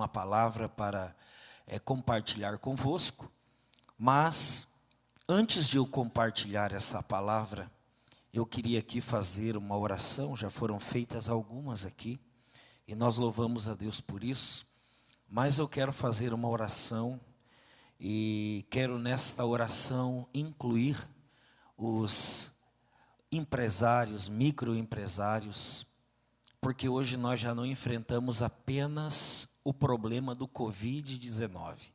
uma palavra para compartilhar convosco, mas antes de eu compartilhar essa palavra, eu queria aqui fazer uma oração. Já foram feitas algumas aqui, e nós louvamos a Deus por isso, mas eu quero fazer uma oração, e quero nesta oração incluir os empresários, microempresários, porque hoje nós já não enfrentamos apenas o problema do Covid-19,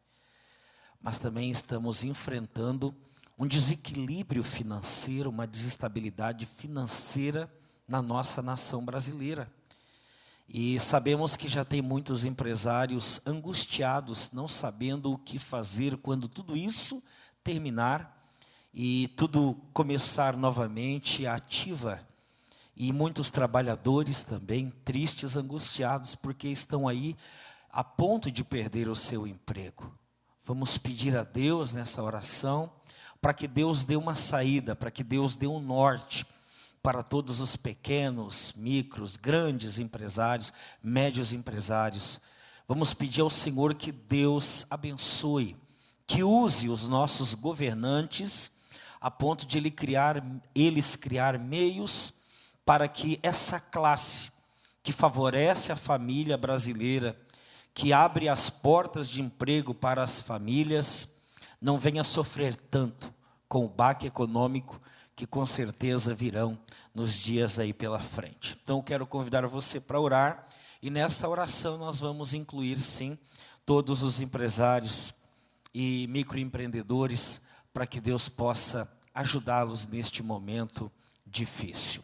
mas também estamos enfrentando um desequilíbrio financeiro, uma desestabilidade financeira na nossa nação brasileira. E sabemos que já tem muitos empresários angustiados, não sabendo o que fazer quando tudo isso terminar e tudo começar novamente ativa. E muitos trabalhadores também tristes, angustiados, porque estão aí a ponto de perder o seu emprego. Vamos pedir a Deus nessa oração, para que Deus dê uma saída, para que Deus dê um norte para todos os pequenos, micros, grandes empresários, médios empresários. Vamos pedir ao Senhor que Deus abençoe, que use os nossos governantes a ponto de eles criar meios para que essa classe que favorece a família brasileira, que abre as portas de emprego para as famílias, não venha sofrer tanto com o baque econômico que com certeza virão nos dias aí pela frente. Então eu quero convidar você para orar, e nessa oração nós vamos incluir sim todos os empresários e microempreendedores, para que Deus possa ajudá-los neste momento difícil.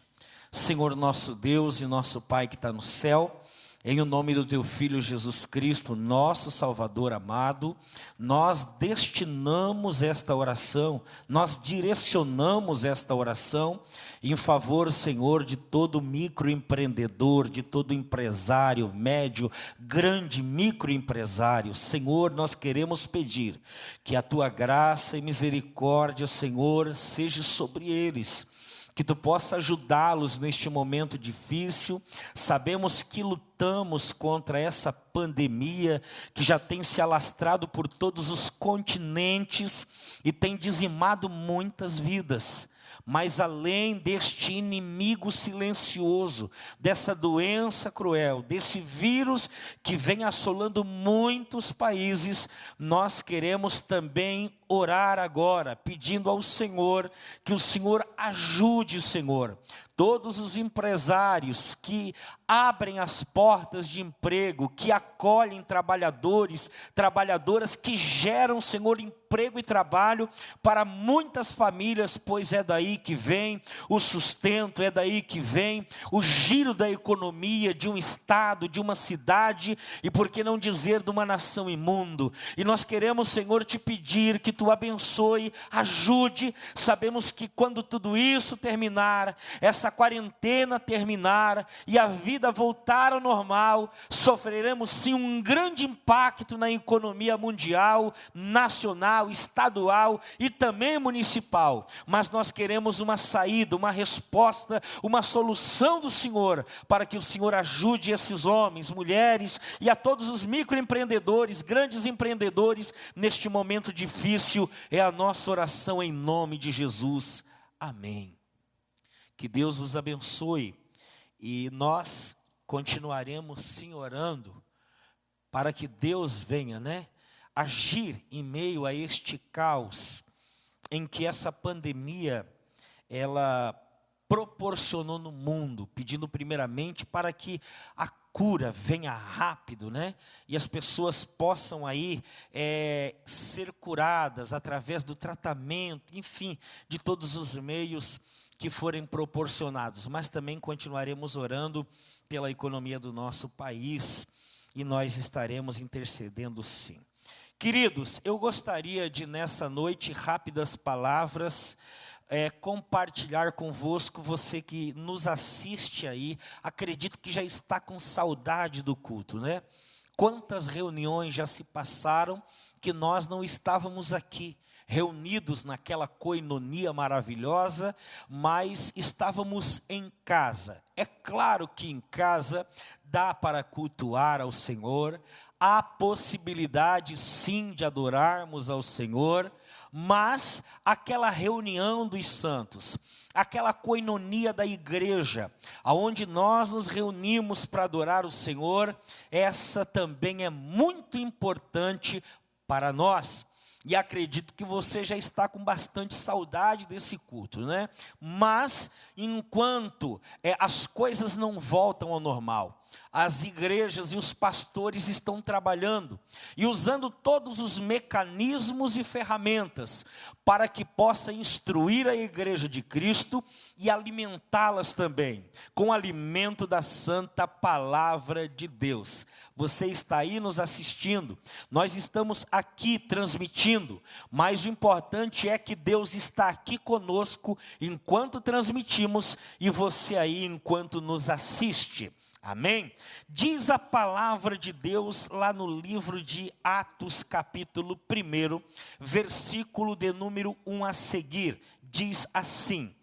Senhor nosso Deus e nosso Pai que está no céu, em o nome do Teu Filho Jesus Cristo, nosso Salvador amado, nós destinamos esta oração, nós direcionamos esta oração em favor, Senhor, de todo microempreendedor, de todo empresário, médio, grande microempresário. Senhor, nós queremos pedir que a Tua graça e misericórdia, Senhor, seja sobre eles, que Tu possa ajudá-los neste momento difícil. Sabemos que lutamos contra essa pandemia que já tem se alastrado por todos os continentes e tem dizimado muitas vidas. Mas além deste inimigo silencioso, dessa doença cruel, desse vírus que vem assolando muitos países, nós queremos também orar agora, pedindo ao Senhor, que o Senhor ajude, Senhor, todos os empresários que abrem as portas de emprego, que acolhem trabalhadores, trabalhadoras que geram, Senhor, emprego e trabalho para muitas famílias, pois é daí que vem o sustento, é daí que vem o giro da economia de um estado, de uma cidade, e por que não dizer de uma nação e mundo. E nós queremos, Senhor, te pedir que Tu abençoe, ajude. Sabemos que quando tudo isso terminar, essa quarentena terminar e a vida voltar ao normal, sofreremos sim um grande impacto na economia mundial, nacional, estadual e também municipal. Mas nós queremos uma saída, uma resposta, uma solução do Senhor, para que o Senhor ajude esses homens, mulheres e a todos os microempreendedores, grandes empreendedores neste momento difícil. É a nossa oração em nome de Jesus. Amém. Que Deus vos abençoe, e nós continuaremos sim orando para que Deus venha, agir em meio a este caos em que essa pandemia ela proporcionou no mundo, pedindo primeiramente para que a cura venha rápido, e as pessoas possam aí ser curadas através do tratamento, enfim, de todos os meios que forem proporcionados. Mas também continuaremos orando pela economia do nosso país, e nós estaremos intercedendo sim. Queridos, eu gostaria de nessa noite, rápidas palavras, compartilhar convosco, você que nos assiste aí, acredito que já está com saudade do culto, Quantas reuniões já se passaram que nós não estávamos aqui, reunidos naquela coinonia maravilhosa, mas estávamos em casa. É claro que em casa dá para cultuar ao Senhor, há possibilidade sim de adorarmos ao Senhor, mas aquela reunião dos santos, aquela coinonia da igreja, aonde nós nos reunimos para adorar o Senhor, essa também é muito importante para nós. E acredito que você já está com bastante saudade desse culto, né? Mas, enquanto as coisas não voltam ao normal, as igrejas e os pastores estão trabalhando e usando todos os mecanismos e ferramentas para que possa instruir a igreja de Cristo e alimentá-las também com o alimento da santa palavra de Deus. Você está aí nos assistindo, nós estamos aqui transmitindo, mas o importante é que Deus está aqui conosco enquanto transmitimos e você aí enquanto nos assiste. Amém? Diz a palavra de Deus lá no livro de Atos, capítulo 1, versículo de número 1 a seguir. Diz assim: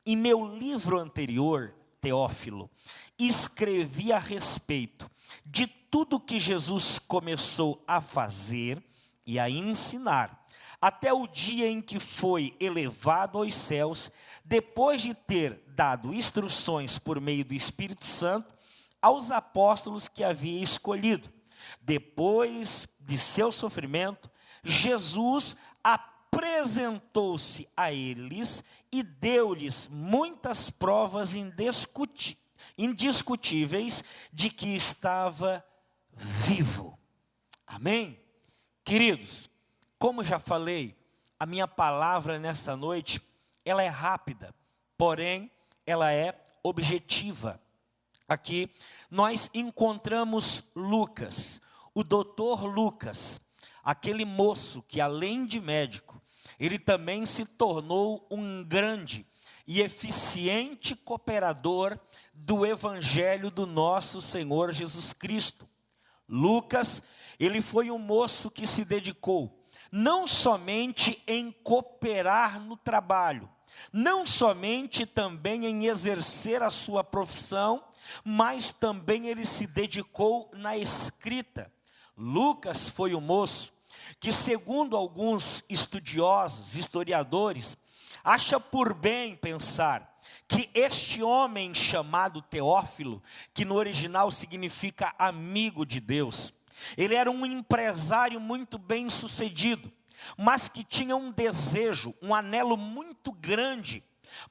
em meu livro anterior, Teófilo, escrevi a respeito de tudo que Jesus começou a fazer e a ensinar, até o dia em que foi elevado aos céus, depois de ter dado instruções por meio do Espírito Santo, aos apóstolos que havia escolhido. Depois de seu sofrimento, Jesus apresentou-se a eles e deu-lhes muitas provas indiscutíveis de que estava vivo. Amém? Queridos, como já falei, a minha palavra nessa noite, ela é rápida, porém, ela é objetiva. Aqui nós encontramos Lucas, o doutor Lucas, aquele moço que além de médico, ele também se tornou um grande e eficiente cooperador do evangelho do nosso Senhor Jesus Cristo. Lucas, ele foi um moço que se dedicou não somente em cooperar no trabalho, não somente também em exercer a sua profissão, mas também ele se dedicou na escrita. Lucas foi o moço que, segundo alguns estudiosos, historiadores, acha por bem pensar que este homem chamado Teófilo, que no original significa amigo de Deus, ele era um empresário muito bem sucedido, mas que tinha um desejo, um anelo muito grande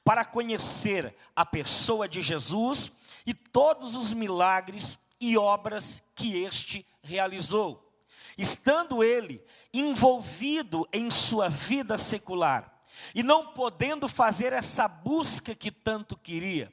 para conhecer a pessoa de Jesus e todos os milagres e obras que este realizou. Estando ele envolvido em sua vida secular e não podendo fazer essa busca que tanto queria,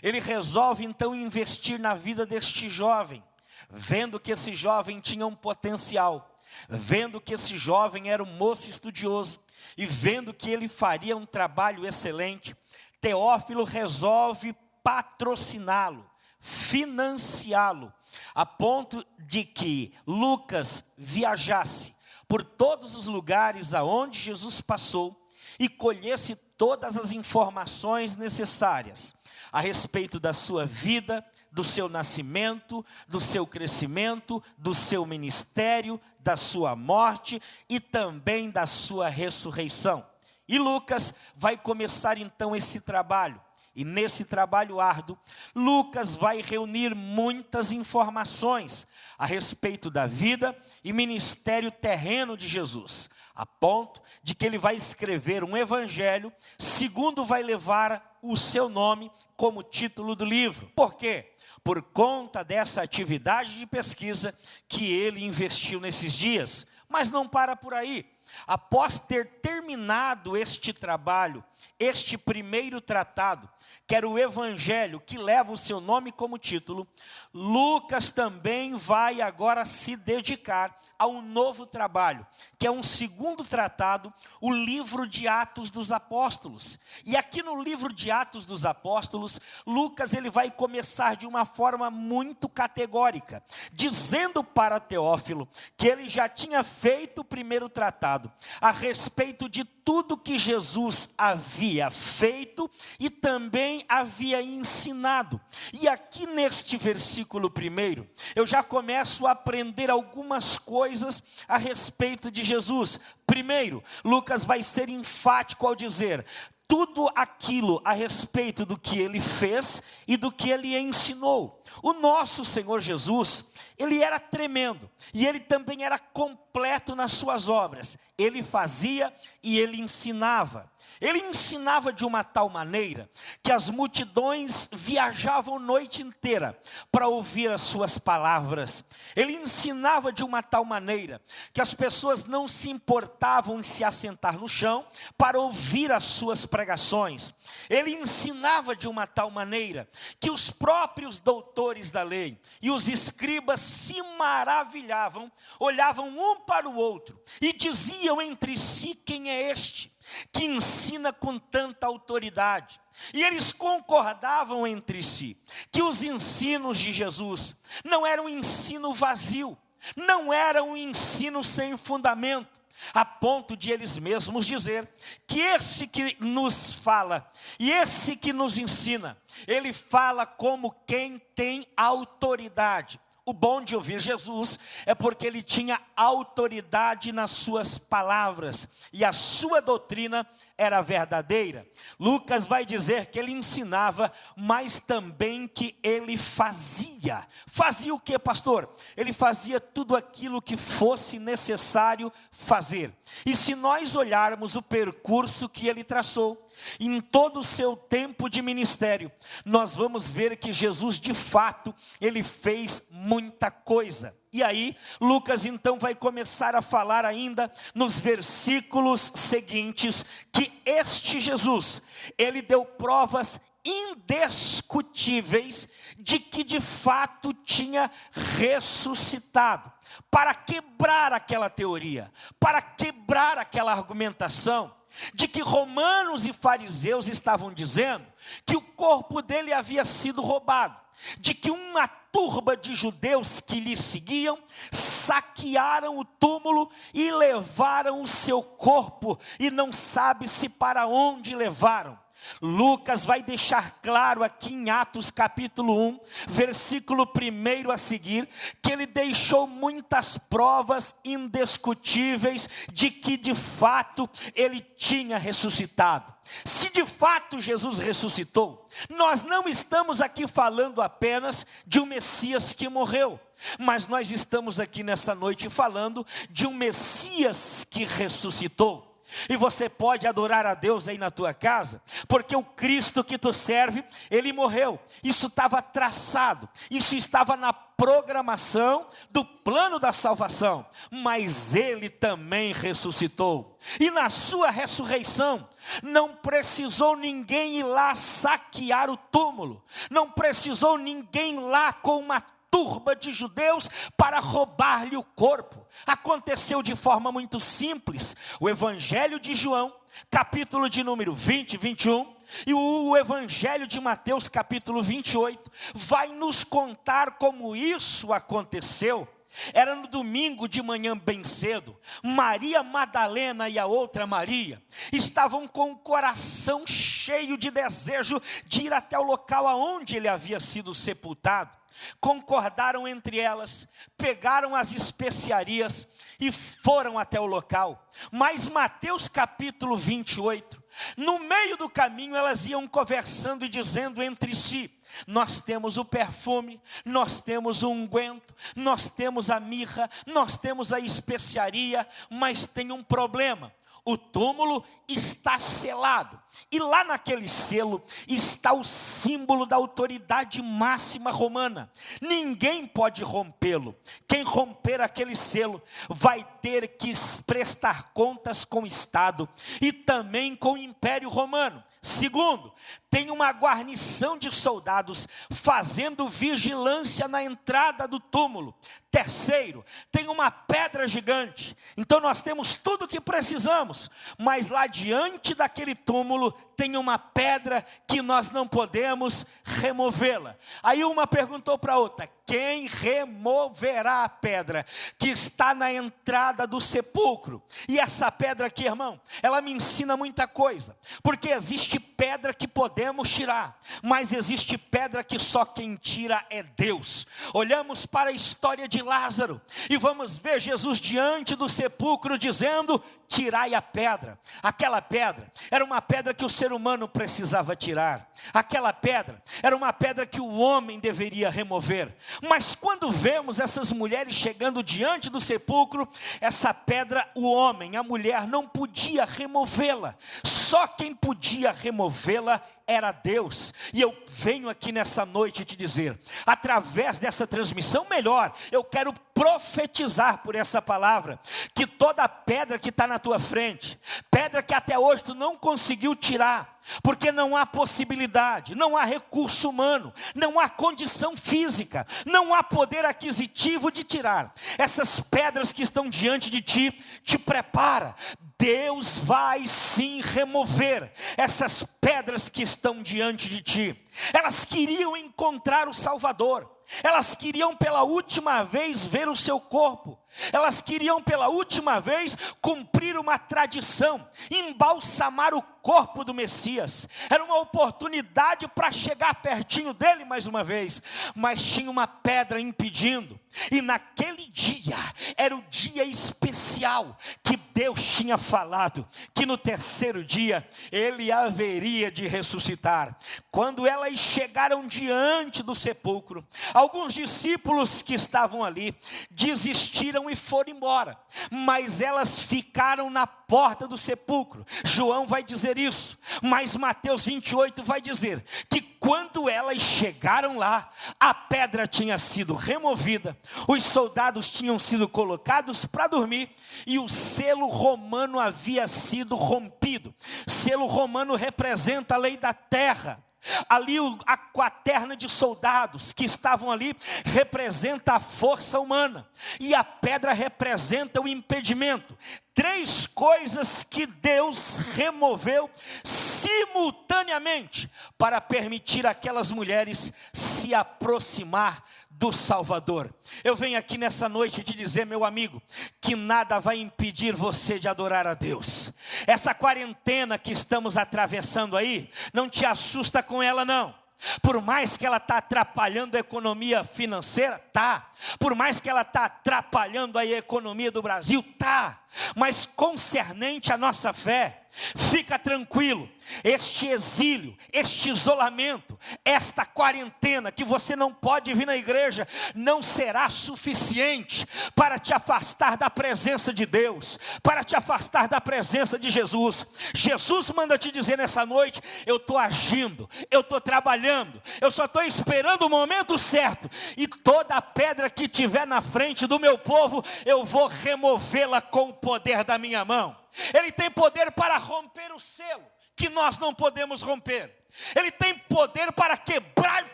ele resolve então investir na vida deste jovem, vendo que esse jovem tinha um potencial, vendo que esse jovem era um moço estudioso e vendo que ele faria um trabalho excelente, Teófilo resolve patrociná-lo, financiá-lo, a ponto de que Lucas viajasse por todos os lugares aonde Jesus passou e colhesse todas as informações necessárias a respeito da sua vida, do seu nascimento, do seu crescimento, do seu ministério, da sua morte e também da sua ressurreição. E Lucas vai começar então esse trabalho. E nesse trabalho árduo, Lucas vai reunir muitas informações a respeito da vida e ministério terreno de Jesus, a ponto de que ele vai escrever um evangelho, segundo vai levar o seu nome como título do livro. Por quê? Por conta dessa atividade de pesquisa que ele investiu nesses dias. Mas não para por aí. Após ter terminado este trabalho, este primeiro tratado, que era o evangelho que leva o seu nome como título, Lucas também vai agora se dedicar a um novo trabalho, que é um segundo tratado, o livro de Atos dos Apóstolos. E aqui no livro de Atos dos Apóstolos, Lucas ele vai começar de uma forma muito categórica, dizendo para Teófilo que ele já tinha feito o primeiro tratado, contado a respeito de tudo que Jesus havia feito e também havia ensinado. E aqui neste versículo primeiro, eu já começo a aprender algumas coisas a respeito de Jesus. Primeiro, Lucas vai ser enfático ao dizer: tudo aquilo a respeito do que ele fez e do que ele ensinou. O nosso Senhor Jesus, ele era tremendo e ele também era completo nas suas obras. Ele fazia e ele ensinava. Ele ensinava de uma tal maneira que as multidões viajavam noite inteira para ouvir as suas palavras. Ele ensinava de uma tal maneira que as pessoas não se importavam em se assentar no chão para ouvir as suas pregações. Ele ensinava de uma tal maneira que os próprios doutores da lei e os escribas se maravilhavam, olhavam um para o outro e diziam entre si: quem é este que ensina com tanta autoridade? E eles concordavam entre si que os ensinos de Jesus não eram um ensino vazio, não era um ensino sem fundamento, a ponto de eles mesmos dizer que esse que nos fala e esse que nos ensina, ele fala como quem tem autoridade. O bom de ouvir Jesus é porque ele tinha autoridade nas suas palavras e a sua doutrina era verdadeira. Lucas vai dizer que ele ensinava, mas também que ele fazia. Fazia o que, pastor? Ele fazia tudo aquilo que fosse necessário fazer. E se nós olharmos o percurso que ele traçou, em todo o seu tempo de ministério, nós vamos ver que Jesus, de fato, ele fez muita coisa. E aí, Lucas então vai começar a falar ainda nos versículos seguintes, que este Jesus, ele deu provas indiscutíveis de que de fato tinha ressuscitado, para quebrar aquela teoria, para quebrar aquela argumentação, de que romanos e fariseus estavam dizendo que o corpo dele havia sido roubado, de que uma turba de judeus que lhe seguiam saquearam o túmulo e levaram o seu corpo, e não sabe-se para onde levaram. Lucas vai deixar claro aqui em Atos capítulo 1, versículo 1 a seguir, que ele deixou muitas provas indiscutíveis de que de fato ele tinha ressuscitado. Se de fato Jesus ressuscitou, nós não estamos aqui falando apenas de um Messias que morreu, mas nós estamos aqui nessa noite falando de um Messias que ressuscitou. E você pode adorar a Deus aí na tua casa, porque o Cristo que tu serve, ele morreu. Isso estava traçado, isso estava na programação do plano da salvação, mas ele também ressuscitou. E na sua ressurreição, não precisou ninguém ir lá saquear o túmulo, não precisou ninguém lá com uma turba de judeus para roubar-lhe o corpo. Aconteceu de forma muito simples. O Evangelho de João, capítulo de número 20 e 21, e o Evangelho de Mateus, capítulo 28, vai nos contar como isso aconteceu. Era no domingo de manhã bem cedo, Maria Madalena e a outra Maria estavam com o coração cheio de desejo de ir até o local aonde ele havia sido sepultado. Concordaram entre elas, pegaram as especiarias e foram até o local. Mas Mateus capítulo 28, no meio do caminho elas iam conversando e dizendo entre si: nós temos o perfume, nós temos o unguento, nós temos a mirra, nós temos a especiaria, mas tem um problema. O túmulo está selado, e lá naquele selo está o símbolo da autoridade máxima romana. Ninguém pode rompê-lo. Quem romper aquele selo vai ter que prestar contas com o Estado e também com o Império Romano. Segundo, tem uma guarnição de soldados fazendo vigilância na entrada do túmulo. Terceiro, tem uma pedra gigante. Então nós temos tudo o que precisamos, mas lá diante daquele túmulo tem uma pedra que nós não podemos removê-la. Aí uma perguntou para a outra: quem removerá a pedra que está na entrada do sepulcro? E essa pedra aqui, irmão, ela me ensina muita coisa, porque existe pedra que podemos tirar, mas existe pedra que só quem tira é Deus. Olhamos para a história de Lázaro e vamos ver Jesus diante do sepulcro dizendo: tirai a pedra. Aquela pedra era uma pedra que o ser humano precisava tirar. Aquela pedra era uma pedra que o homem deveria remover. Mas quando vemos essas mulheres chegando diante do sepulcro, essa pedra o homem, a mulher não podia removê-la. Só quem podia removê-la era Deus. E eu venho aqui nessa noite te dizer, através dessa transmissão, melhor, eu quero profetizar por essa palavra, que toda pedra que está na tua frente, pedra que até hoje tu não conseguiu tirar, porque não há possibilidade, não há recurso humano, não há condição física, não há poder aquisitivo de tirar, essas pedras que estão diante de ti, te prepara. Deus vai sim remover essas pedras que estão diante de ti. Elas queriam encontrar o Salvador. Elas queriam pela última vez ver o seu corpo. Elas queriam pela última vez cumprir uma tradição, embalsamar o corpo do Messias. Era uma oportunidade para chegar pertinho dele mais uma vez, mas tinha uma pedra impedindo. E naquele dia, era o dia especial que Deus tinha falado, que no terceiro dia, ele haveria de ressuscitar. Quando elas chegaram diante do sepulcro, alguns discípulos que estavam ali, desistiram e foram embora, mas elas ficaram na porta do sepulcro. João vai dizer isso, mas Mateus 28 vai dizer, que quando elas chegaram lá, a pedra tinha sido removida, os soldados tinham sido colocados para dormir, e o selo romano havia sido rompido. Selo romano representa a lei da terra. Ali a quaterna de soldados que estavam ali representa a força humana, e a pedra representa o impedimento. Três coisas que Deus removeu simultaneamente para permitir aquelas mulheres se aproximar do Salvador. Eu venho aqui nessa noite te dizer, meu amigo, que nada vai impedir você de adorar a Deus. Essa quarentena que estamos atravessando aí, não te assusta com ela não. Por mais que ela está atrapalhando a economia financeira, tá. Por mais que ela está atrapalhando a economia do Brasil, tá. Mas concernente à nossa fé, fica tranquilo, este exílio, este isolamento, esta quarentena que você não pode vir na igreja, não será suficiente para te afastar da presença de Deus, para te afastar da presença de Jesus. Jesus manda te dizer nessa noite, eu estou agindo, eu estou trabalhando, eu só estou esperando o momento certo, e toda a pedra que tiver na frente do meu povo, eu vou removê-la com o poder da minha mão. Ele tem poder para romper o selo que nós não podemos romper. Ele tem poder para quebrar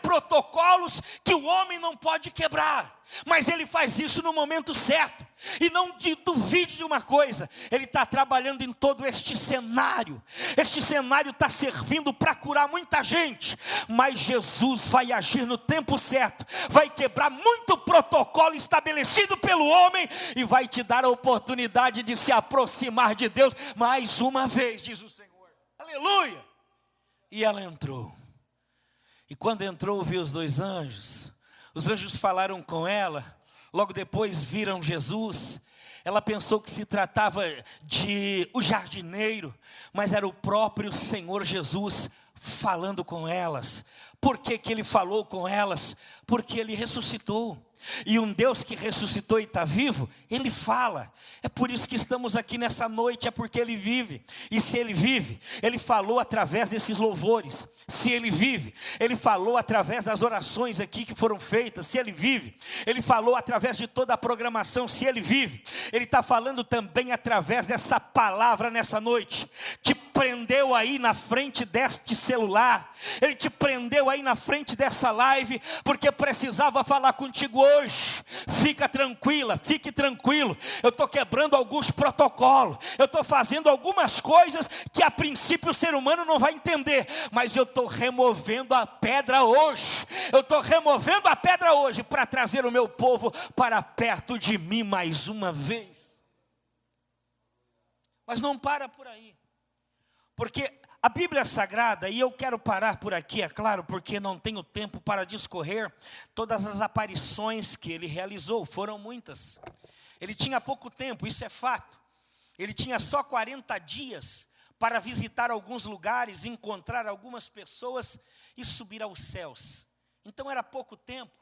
protocolos que o homem não pode quebrar. Mas ele faz isso no momento certo. E não duvide de uma coisa, ele está trabalhando em todo este cenário. Este cenário está servindo para curar muita gente. Mas Jesus vai agir no tempo certo. Vai quebrar muito protocolo estabelecido pelo homem. E vai te dar a oportunidade de se aproximar de Deus mais uma vez, diz o Senhor. Aleluia! E ela entrou. E quando entrou, viu os dois anjos. Os anjos falaram com ela. Logo depois viram Jesus. Ela pensou que se tratava de o jardineiro, mas era o próprio Senhor Jesus falando com elas. Por que que ele falou com elas? Porque ele ressuscitou. E um Deus que ressuscitou e está vivo, ele fala. É por isso que estamos aqui nessa noite, é porque ele vive. E se ele vive, ele falou através desses louvores. Se ele vive, ele falou através das orações aqui que foram feitas. Se ele vive, ele falou através de toda a programação. Se ele vive, ele está falando também através dessa palavra nessa noite. Te prendeu aí na frente deste celular, Ele te prendeu aí na frente dessa live, porque precisava falar contigo hoje. Fica tranquila, fique tranquilo, eu estou quebrando alguns protocolos, eu estou fazendo algumas coisas que a princípio o ser humano não vai entender, mas eu estou removendo a pedra hoje, para trazer o meu povo para perto de mim mais uma vez. Mas não para por aí, porque a Bíblia Sagrada, e eu quero parar por aqui, é claro, porque não tenho tempo para discorrer todas as aparições que ele realizou, foram muitas. Ele tinha pouco tempo, isso é fato. Ele tinha só 40 dias para visitar alguns lugares, encontrar algumas pessoas e subir aos céus. Então era pouco tempo,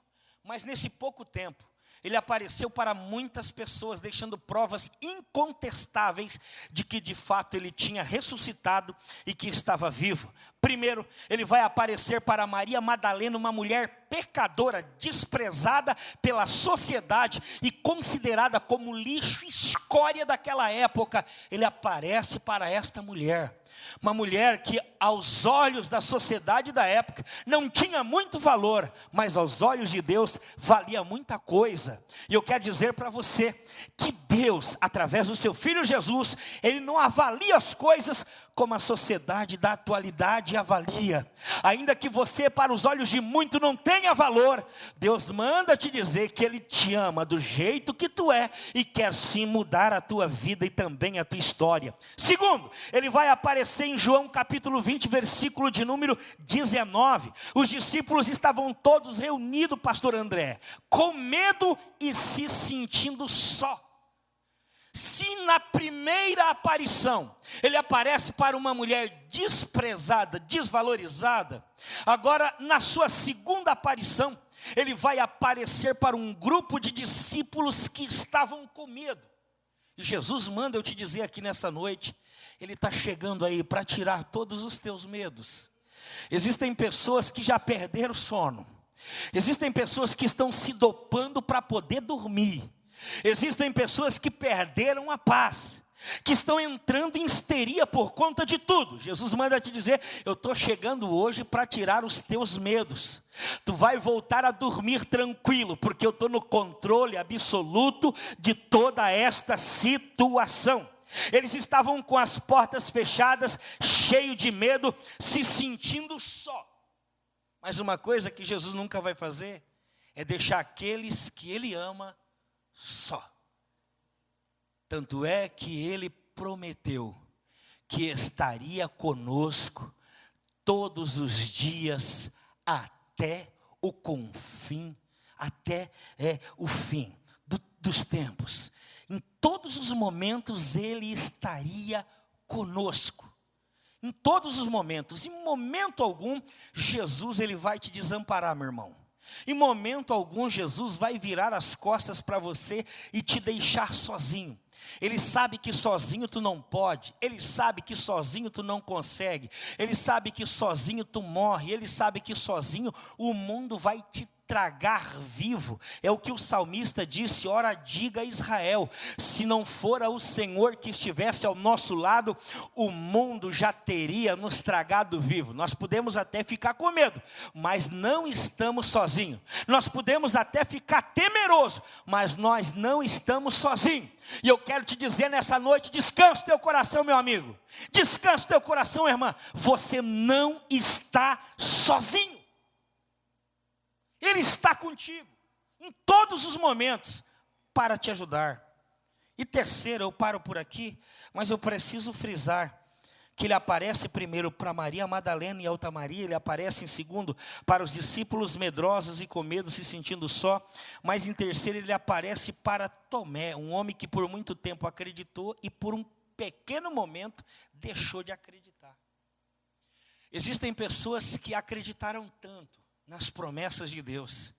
mas nesse pouco tempo, ele apareceu para muitas pessoas, deixando provas incontestáveis de que de fato ele tinha ressuscitado e que estava vivo. Primeiro, ele vai aparecer para Maria Madalena, uma mulher pecadora, desprezada pela sociedade e considerada como lixo e escória daquela época. Ele aparece para esta mulher. Uma mulher que aos olhos da sociedade da época não tinha muito valor, mas aos olhos de Deus valia muita coisa. E eu quero dizer para você que Deus, através do seu Filho Jesus, Ele não avalia as coisas como a sociedade da atualidade avalia. Ainda que você, para os olhos de muito, não tenha valor, Deus manda te dizer que Ele te ama do jeito que tu é e quer sim mudar a tua vida e também a tua história. Segundo, Ele vai aparecer em João capítulo 20, versículo de número 19. Os discípulos estavam todos reunidos, pastor André, com medo e se sentindo só. Se na primeira aparição, ele aparece para uma mulher desprezada, desvalorizada, agora na sua segunda aparição, ele vai aparecer para um grupo de discípulos que estavam com medo. E Jesus manda eu te dizer aqui nessa noite, Ele está chegando aí para tirar todos os teus medos. Existem pessoas que já perderam o sono, existem pessoas que estão se dopando para poder dormir. Existem pessoas que perderam a paz, que estão entrando em histeria por conta de tudo. Jesus manda te dizer, eu estou chegando hoje para tirar os teus medos. Tu vai voltar a dormir tranquilo, porque eu estou no controle absoluto de toda esta situação. Eles estavam com as portas fechadas, cheios de medo, se sentindo só. Mas uma coisa que Jesus nunca vai fazer, é deixar aqueles que Ele ama só. Tanto é que Ele prometeu que estaria conosco todos os dias até o confim, até o fim dos tempos. Em todos os momentos Ele estaria conosco. Em todos os momentos, em momento algum, Jesus Ele vai te desamparar, meu irmão. Em momento algum, Jesus vai virar as costas para você e te deixar sozinho. Ele sabe que sozinho tu não pode, Ele sabe que sozinho tu não consegue, Ele sabe que sozinho tu morre, Ele sabe que sozinho o mundo vai te tragar vivo. É o que o salmista disse, ora diga a Israel, se não fora o Senhor que estivesse ao nosso lado, o mundo já teria nos tragado vivo. Nós podemos até ficar com medo, mas não estamos sozinhos. Nós podemos até ficar temeroso, mas nós não estamos sozinhos. E eu quero te dizer nessa noite, descansa o teu coração, meu amigo. Descansa o teu coração, irmã. Você não está sozinho. Ele está contigo, em todos os momentos, para te ajudar. E terceiro, eu paro por aqui, mas eu preciso frisar, que ele aparece primeiro para Maria Madalena e outra Maria, ele aparece em segundo para os discípulos medrosos e com medo, se sentindo só, mas em terceiro ele aparece para Tomé, um homem que por muito tempo acreditou e por um pequeno momento deixou de acreditar. Existem pessoas que acreditaram tanto nas promessas de Deus,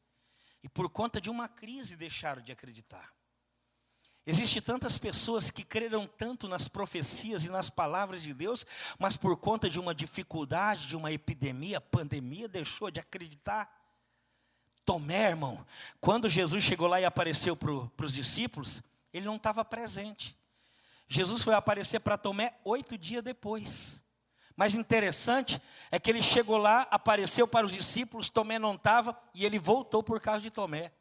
e por conta de uma crise deixaram de acreditar. Existem tantas pessoas que creram tanto nas profecias e nas palavras de Deus, mas por conta de uma dificuldade, de uma epidemia, pandemia, deixou de acreditar. Tomé, irmão, quando Jesus chegou lá e apareceu para os discípulos, ele não estava presente. Jesus foi aparecer para Tomé 8 dias depois. Mas interessante é que ele chegou lá, apareceu para os discípulos, Tomé não estava, e ele voltou por causa de Tomé.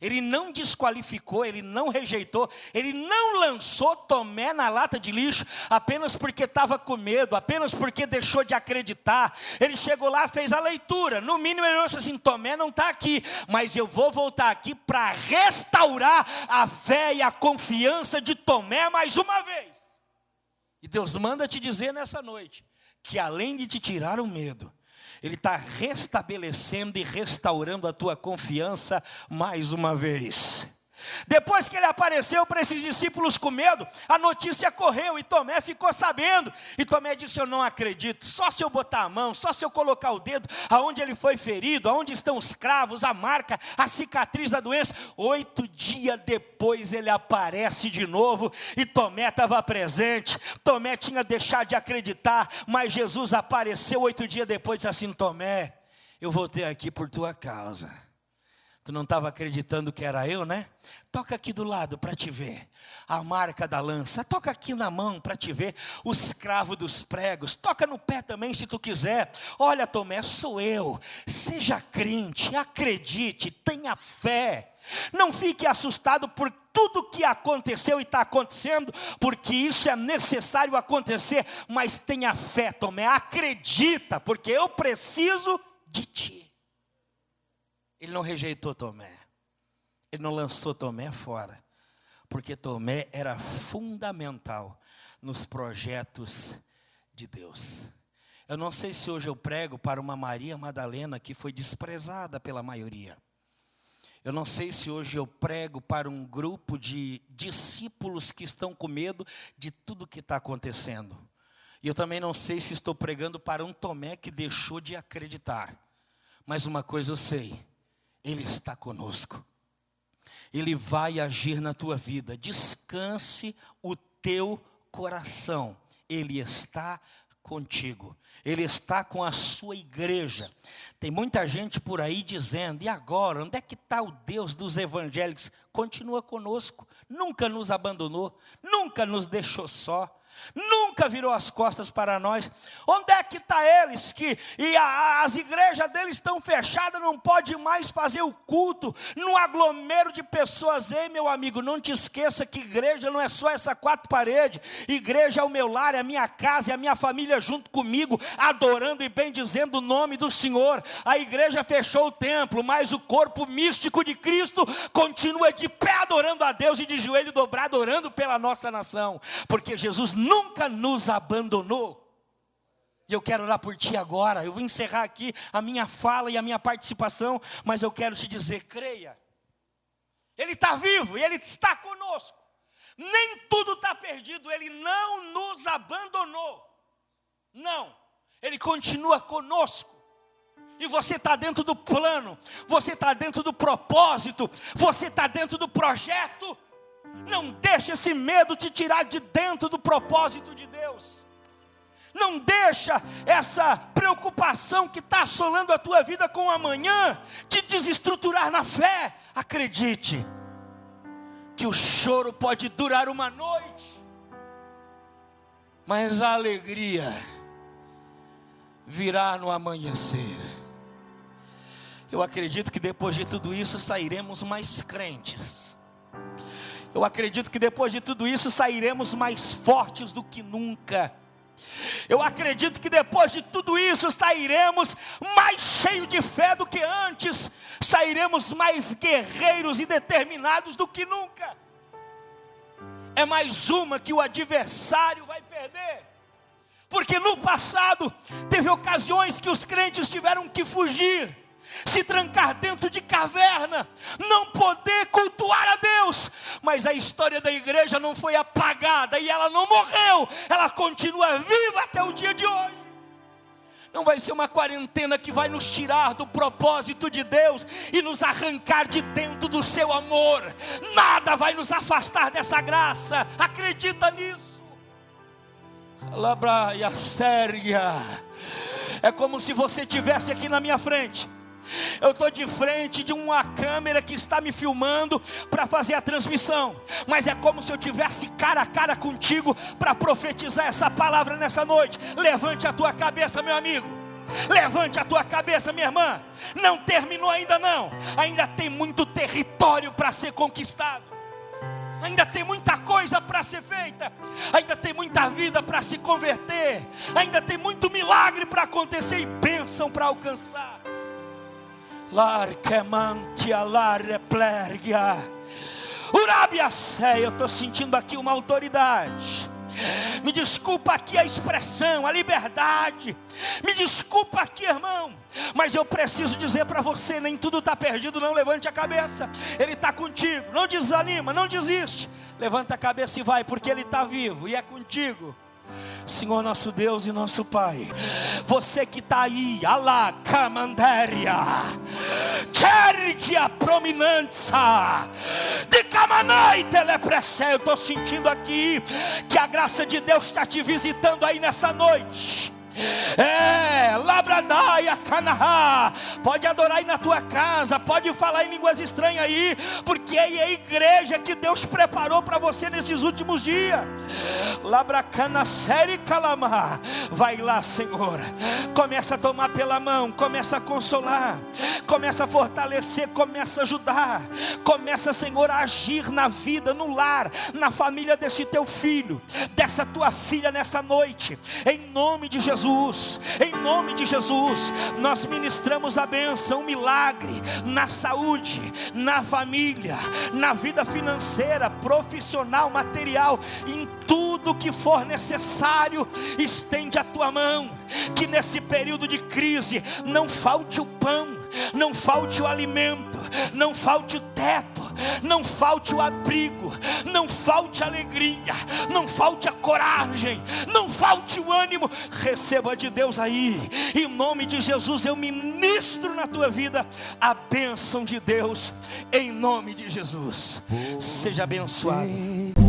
Ele não desqualificou, ele não rejeitou, ele não lançou Tomé na lata de lixo, apenas porque estava com medo, apenas porque deixou de acreditar. Ele chegou lá, fez a leitura, no mínimo ele disse assim: Tomé não está aqui, mas eu vou voltar aqui para restaurar a fé e a confiança de Tomé mais uma vez. E Deus manda te dizer nessa noite, que além de te tirar o medo, Ele está restabelecendo e restaurando a tua confiança mais uma vez. Depois que ele apareceu para esses discípulos com medo, a notícia correu e Tomé ficou sabendo. E Tomé disse: eu não acredito, só se eu botar a mão, só se eu colocar o dedo aonde ele foi ferido, aonde estão os cravos, a marca, a cicatriz da doença. 8 dias depois ele aparece de novo e Tomé estava presente. Tomé tinha deixado de acreditar, mas Jesus apareceu 8 dias depois e disse assim: Tomé, eu voltei aqui por tua causa. Tu não estava acreditando que era eu, né? Toca aqui do lado para te ver a marca da lança. Toca aqui na mão para te ver os cravos dos pregos. Toca no pé também se tu quiser. Olha, Tomé, sou eu. Seja crente, acredite, tenha fé. Não fique assustado por tudo que aconteceu e está acontecendo, porque isso é necessário acontecer. Mas tenha fé, Tomé, acredita, porque eu preciso de ti. Ele não rejeitou Tomé, ele não lançou Tomé fora, porque Tomé era fundamental nos projetos de Deus. Eu não sei se hoje eu prego para uma Maria Madalena que foi desprezada pela maioria. Eu não sei se hoje eu prego para um grupo de discípulos que estão com medo de tudo que está acontecendo. E eu também não sei se estou pregando para um Tomé que deixou de acreditar. Mas uma coisa eu sei: Ele está conosco. Ele vai agir na tua vida. Descanse o teu coração. Ele está contigo. Ele está com a sua igreja. Tem muita gente por aí dizendo: e agora? Onde é que está o Deus dos evangélicos? Continua conosco. Nunca nos abandonou. Nunca nos deixou só. Nunca virou as costas para nós. Onde é que está eles? As igrejas deles estão fechadas, não pode mais fazer o culto no aglomero de pessoas. Ei, meu amigo, não te esqueça que igreja não é só essa 4 paredes. Igreja é o meu lar, é a minha casa, é a minha família junto comigo, adorando e bendizendo o nome do Senhor. A igreja fechou o templo, mas o corpo místico de Cristo continua de pé adorando a Deus e de joelho dobrado, orando pela nossa nação, porque Jesus nunca nos abandonou. E eu quero orar por ti agora. Eu vou encerrar aqui a minha fala e a minha participação, mas eu quero te dizer: creia, Ele está vivo e Ele está conosco. Nem tudo está perdido. Ele não nos abandonou. Não, Ele continua conosco. E você está dentro do plano, você está dentro do propósito, você está dentro do projeto. Não deixe esse medo te tirar de dentro do propósito de Deus. Não deixa essa preocupação que está assolando a tua vida com o amanhã te desestruturar na fé. Acredite que o choro pode durar uma noite, mas a alegria virá no amanhecer. Eu acredito que depois de tudo isso sairemos mais crentes. Eu acredito que depois de tudo isso sairemos mais fortes do que nunca. Eu acredito que depois de tudo isso sairemos mais cheios de fé do que antes. Sairemos mais guerreiros e determinados do que nunca. É mais uma que o adversário vai perder. Porque no passado teve ocasiões que os crentes tiveram que fugir, se trancar dentro de caverna, não poder cultuar a Deus. Mas a história da igreja não foi apagada e ela não morreu, ela continua viva até o dia de hoje. Não vai ser uma quarentena que vai nos tirar do propósito de Deus e nos arrancar de dentro do seu amor. Nada vai nos afastar dessa graça, acredita nisso. Alabraia Sérgia. É como se você estivesse aqui na minha frente Eu estou de frente de uma câmera que está me filmando para fazer a transmissão, mas é como se eu tivesse cara a cara contigo para profetizar essa palavra nessa noite. Levante a tua cabeça, meu amigo. Levante a tua cabeça, minha irmã. Não terminou ainda não. Ainda tem muito território para ser conquistado. Ainda tem muita coisa para ser feita. Ainda tem muita vida para se converter. Ainda tem muito milagre para acontecer e bênção para alcançar. Larquemantia lareplergia. Urabiacé, eu estou sentindo aqui uma autoridade. Me desculpa aqui a expressão, a liberdade. Me desculpa aqui, irmão, mas eu preciso dizer para você, nem tudo está perdido não. Levante a cabeça, Ele está contigo. Não desanima, não desiste. Levanta a cabeça e vai, porque Ele está vivo e é contigo. Senhor nosso Deus e nosso Pai, você que está aí, Alá, Camandéria, Tcheriquia Prominança, de Camanai Telepressé. Eu estou sentindo aqui que a graça de Deus está te visitando aí nessa noite. Labradaia Canahá. Pode adorar aí na tua casa, pode falar em línguas estranhas aí, porque é a igreja que Deus preparou para você nesses últimos dias. Labracana série calamar. Vai lá, Senhor. Começa a tomar pela mão, começa a consolar, começa a fortalecer, começa a ajudar. Começa, Senhor, a agir na vida, no lar, na família desse teu filho, dessa tua filha nessa noite. Em nome de Jesus, em nome de Jesus, nós ministramos a bênção, o milagre na saúde, na família, na vida financeira, profissional, material, em tudo que for necessário. Estende a tua mão, que nesse período de crise não falte o pão, não falte o alimento, não falte o teto, não falte o abrigo, não falte a alegria, não falte a coragem, não falte o ânimo. Receba de Deus aí, em nome de Jesus. Eu ministro na tua vida a bênção de Deus, em nome de Jesus. Seja abençoado.